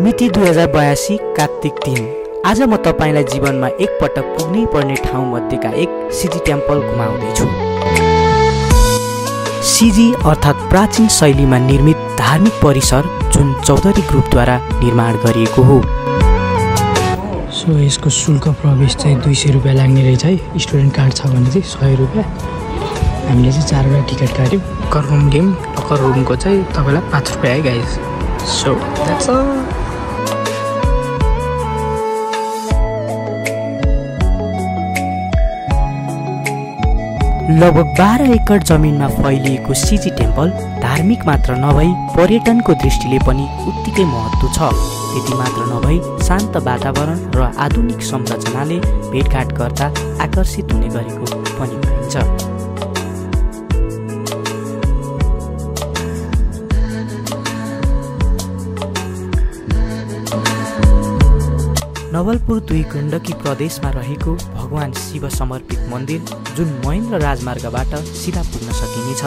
मिति 2082 कार्तिक 3। आज म तपाईलाई जीवनमा एक पटक पुग्नै पर्ने ठाउँ मध्येका एक सिजी टेम्पल घुमाउँदैछु। सिजी अर्थात् प्राचीन शैलीमा निर्मित धार्मिक परिसर जुन चौधरी ग्रुपद्वारा निर्माण गरिएको हो। सो यसको शुल्क प्रवेश चाहिँ 200 रुपैयाँ लाग्ने रहेछ है। स्टुडेन्ट कार्ड छ भने चाहिँ 100 रुपैयाँ। हामीले चाहिँ 4 वटा टिकट काट्यौँ। लकर रुम लियौँ। लकर रुमको चाहिँ तपाईलाई 5 रुपैयाँ है गाइस। So that's all. लगभग 12 एकड़ जमिनमा फैलिएको सिजी टेम्पल धार्मिक मात्र नभई पर्यटनको दृष्टिले पनि उत्तिकै महत्त्व छ। त्यति मात्र नभई शान्त वातावरण र आधुनिक संरचनाले भेटघाट गर्दा आकर्षित हुने गरेको पनि पाइन्छ। नवलपुर 2 गण्डकी प्रदेशमा रहेको भगवान शिव समर्पित मन्दिर जुन महेन्द्र राजमार्गबाट सिधा पुग्न सकिनेछ।